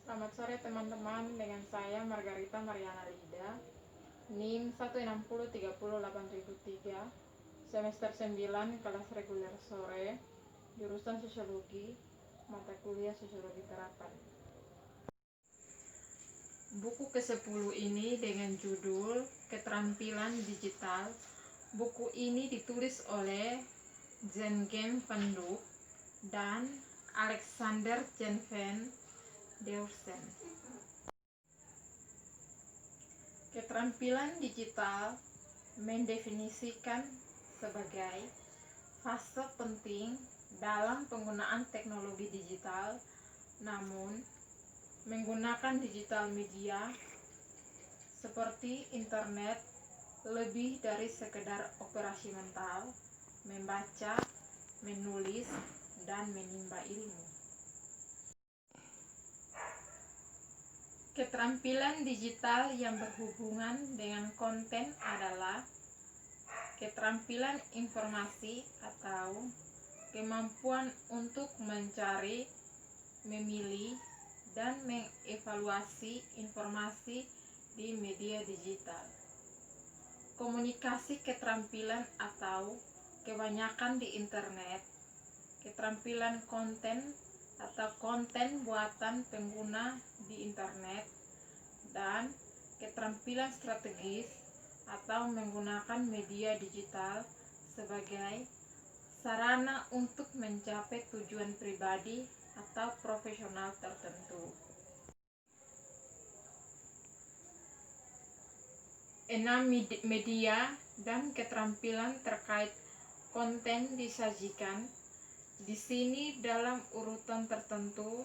Selamat sore teman-teman, dengan saya Margarita Mariana Lida, NIM 160308003, semester 9, kelas reguler sore, jurusan Sosiologi, mata kuliah Sosiologi Terapan. Buku ke-10 ini dengan judul Keterampilan Digital. Buku ini ditulis oleh Jenggen van Dijk dan Alexander Jan van Deursen. Keterampilan digital mendefinisikan sebagai fase penting dalam penggunaan teknologi digital, namun menggunakan digital media seperti internet lebih dari sekedar operasi mental, membaca, menulis, dan menimba ilmu. Keterampilan digital yang berhubungan dengan konten adalah keterampilan informasi atau kemampuan untuk mencari, memilih, dan mengevaluasi informasi di media digital. Komunikasi keterampilan atau kebanyakan di internet, keterampilan konten atau konten buatan pengguna di internet, dan keterampilan strategis atau menggunakan media digital sebagai sarana untuk mencapai tujuan pribadi atau profesional tertentu. 6 media dan keterampilan terkait konten disajikan di sini dalam urutan tertentu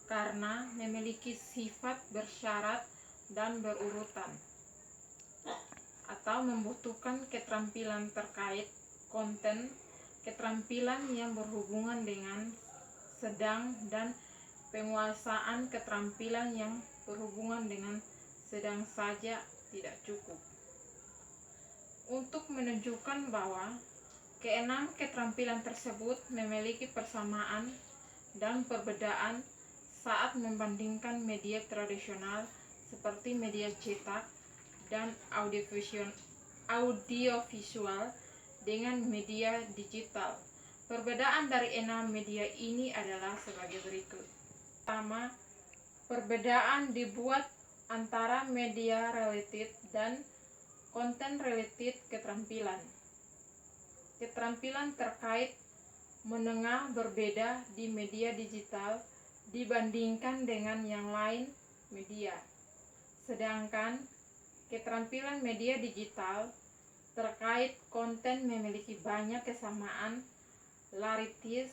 karena memiliki sifat bersyarat dan berurutan, atau membutuhkan keterampilan terkait konten, keterampilan yang berhubungan dengan sedang, dan penguasaan keterampilan yang berhubungan dengan sedang saja tidak cukup. Untuk menunjukkan bahwa keenam keterampilan tersebut memiliki persamaan dan perbedaan saat membandingkan media tradisional seperti media cetak dan audiovisual dengan media digital. Perbedaan dari 6 media ini adalah sebagai berikut. Pertama, perbedaan dibuat antara media related dan konten related keterampilan. Keterampilan terkait menengah berbeda di media digital dibandingkan dengan yang lain media. Sedangkan keterampilan media digital terkait konten memiliki banyak kesamaan laritis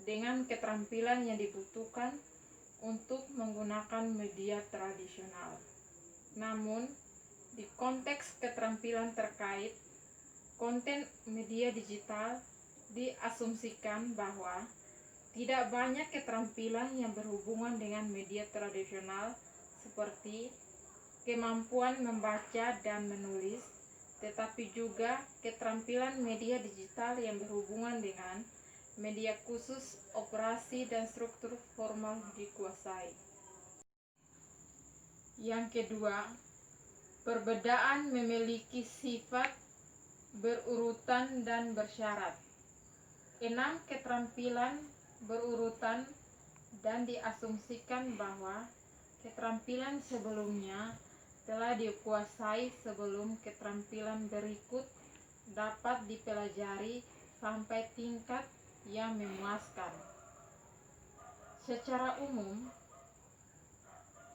dengan keterampilan yang dibutuhkan untuk menggunakan media tradisional. Namun, di konteks keterampilan terkait konten media digital diasumsikan bahwa tidak banyak keterampilan yang berhubungan dengan media tradisional seperti kemampuan membaca dan menulis, tetapi juga keterampilan media digital yang berhubungan dengan media khusus, operasi, dan struktur formal dikuasai. Yang kedua, perbedaan memiliki sifat berurutan dan bersyarat. 6 keterampilan berurutan dan diasumsikan bahwa keterampilan sebelumnya telah dikuasai sebelum keterampilan berikut dapat dipelajari sampai tingkat yang memuaskan. Secara umum,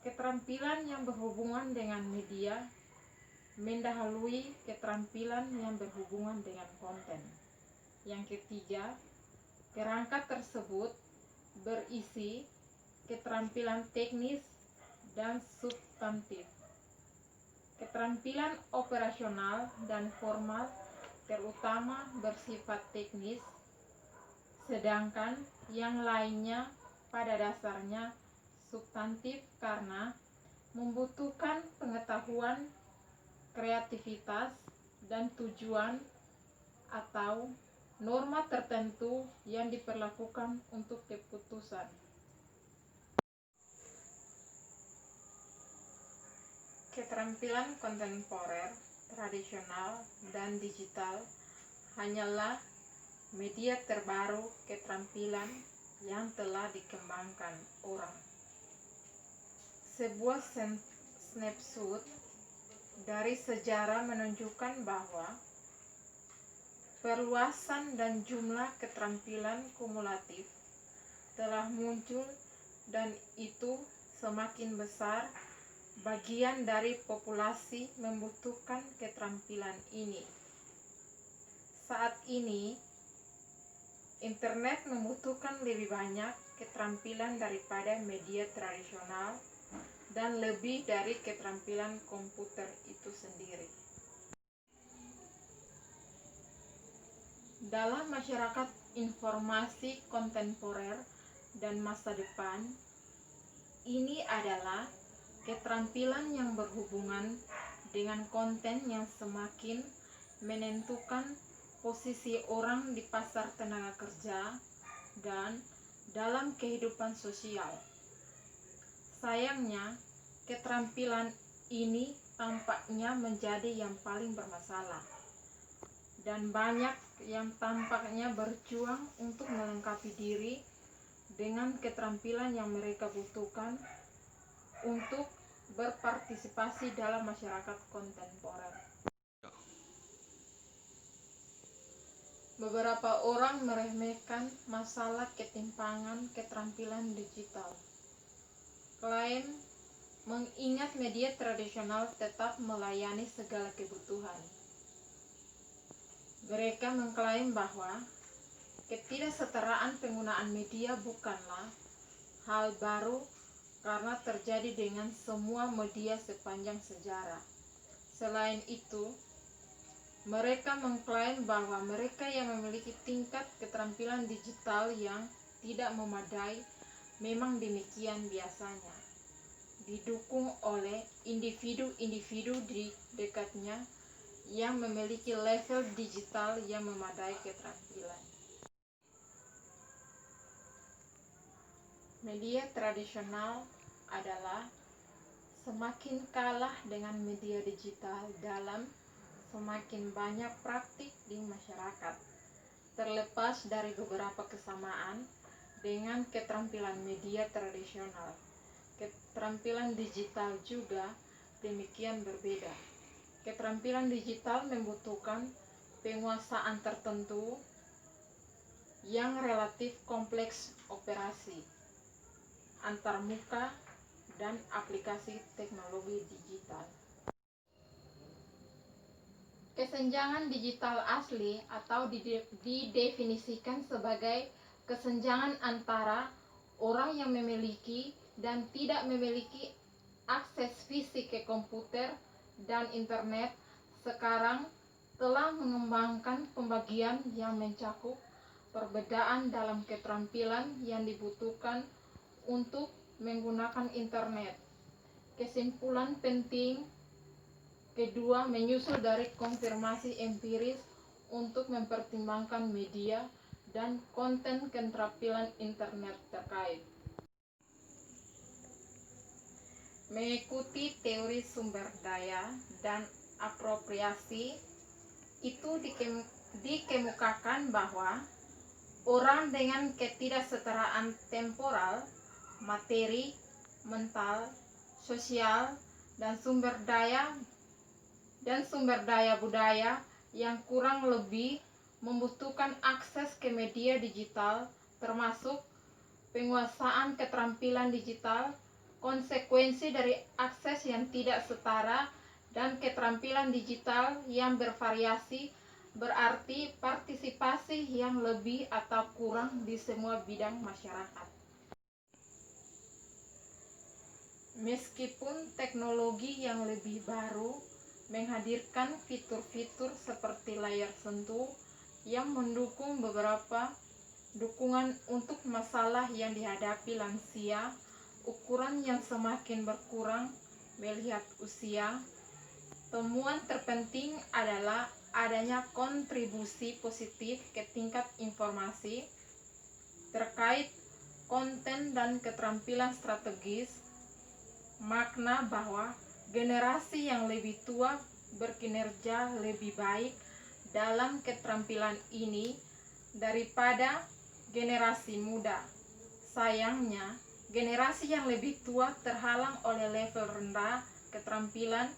keterampilan yang berhubungan dengan media mendahului keterampilan yang berhubungan dengan konten. Yang ketiga, kerangka tersebut berisi keterampilan teknis dan substantif. Keterampilan operasional dan formal terutama bersifat teknis, sedangkan yang lainnya pada dasarnya substantif karena membutuhkan pengetahuan, kreativitas, dan tujuan atau norma tertentu yang diperlakukan untuk keputusan. Keterampilan kontemporer, tradisional, dan digital hanyalah media terbaru keterampilan yang telah dikembangkan orang. Sebuah snapshot dari sejarah menunjukkan bahwa perluasan dan jumlah keterampilan kumulatif telah muncul dan itu semakin besar. Bagian dari populasi membutuhkan keterampilan ini. Saat ini, internet membutuhkan lebih banyak keterampilan daripada media tradisional dan lebih dari keterampilan komputer itu sendiri. Dalam masyarakat informasi kontemporer dan masa depan, ini adalah keterampilan yang berhubungan dengan konten yang semakin menentukan posisi orang di pasar tenaga kerja dan dalam kehidupan sosial. Sayangnya, keterampilan ini tampaknya menjadi yang paling bermasalah, dan banyak yang tampaknya berjuang untuk melengkapi diri dengan keterampilan yang mereka butuhkan untuk berpartisipasi dalam masyarakat kontemporer. Beberapa orang meremehkan masalah ketimpangan keterampilan digital. Klaim mengingat media tradisional tetap melayani segala kebutuhan. Mereka mengklaim bahwa ketidaksetaraan penggunaan media bukanlah hal baru karena terjadi dengan semua media sepanjang sejarah. Selain itu, mereka mengklaim bahwa mereka yang memiliki tingkat keterampilan digital yang tidak memadai memang demikian biasanya didukung oleh individu-individu di dekatnya yang memiliki level digital yang memadai keterampilan. Media tradisional adalah semakin kalah dengan media digital dalam semakin banyak praktik di masyarakat. Terlepas dari beberapa kesamaan dengan keterampilan media tradisional, keterampilan digital juga demikian berbeda. Keterampilan digital membutuhkan penguasaan tertentu yang relatif kompleks operasi antarmuka dan aplikasi teknologi digital. Kesenjangan digital asli atau didefinisikan sebagai kesenjangan antara orang yang memiliki dan tidak memiliki akses fisik ke komputer dan internet sekarang telah mengembangkan pembagian yang mencakup perbedaan dalam keterampilan yang dibutuhkan untuk menggunakan internet. Kesimpulan penting kedua menyusul dari konfirmasi empiris untuk mempertimbangkan media dan konten keterampilan internet terkait. Mengikuti teori sumber daya dan apropriasi, itu dikemukakan bahwa orang dengan ketidaksetaraan temporal, materi, mental, sosial, dan sumber daya budaya yang kurang lebih membutuhkan akses ke media digital, termasuk penguasaan keterampilan digital. Konsekuensi dari akses yang tidak setara dan keterampilan digital yang bervariasi berarti partisipasi yang lebih atau kurang di semua bidang masyarakat. Meskipun teknologi yang lebih baru menghadirkan fitur-fitur seperti layar sentuh yang mendukung beberapa dukungan untuk masalah yang dihadapi lansia, ukuran yang semakin berkurang melihat usia, temuan terpenting adalah adanya kontribusi positif ke tingkat informasi terkait konten dan keterampilan strategis. Makna bahwa generasi yang lebih tua berkinerja lebih baik dalam keterampilan ini daripada generasi muda. Sayangnya, generasi yang lebih tua terhalang oleh level rendah keterampilan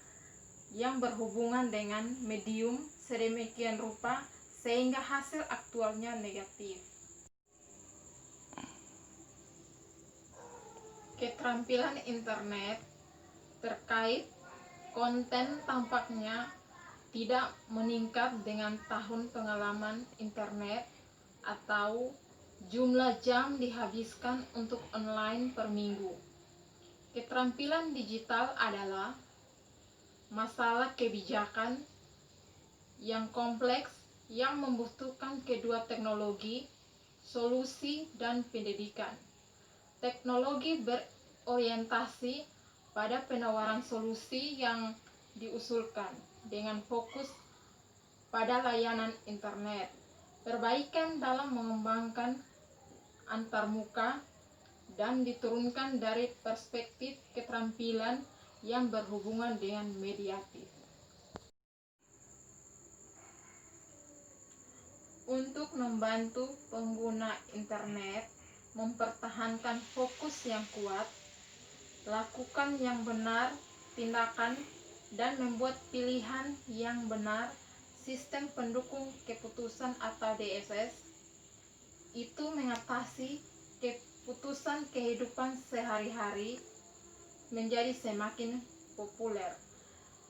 yang berhubungan dengan medium sedemikian rupa sehingga hasil aktualnya negatif. Keterampilan internet terkait konten tampaknya tidak meningkat dengan tahun pengalaman internet atau jumlah jam dihabiskan untuk online per minggu. Keterampilan digital adalah masalah kebijakan yang kompleks yang membutuhkan kedua teknologi, solusi, dan pendidikan. Teknologi berorientasi pada penawaran solusi yang diusulkan dengan fokus pada layanan internet, perbaikan dalam mengembangkan antarmuka, dan diturunkan dari perspektif keterampilan yang berhubungan dengan mediatif. Untuk membantu pengguna internet mempertahankan fokus yang kuat, lakukan yang benar tindakan, dan membuat pilihan yang benar. Sistem pendukung keputusan atau DSS itu mengatasi keputusan kehidupan sehari-hari menjadi semakin populer.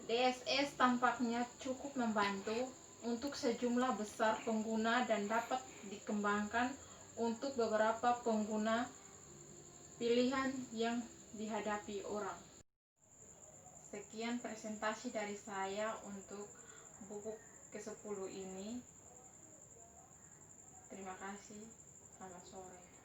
DSS tampaknya cukup membantu untuk sejumlah besar pengguna dan dapat dikembangkan untuk beberapa pengguna pilihan yang dihadapi orang. Sekian presentasi dari saya untuk buku ke-10 ini. Terima kasih. Selamat sore.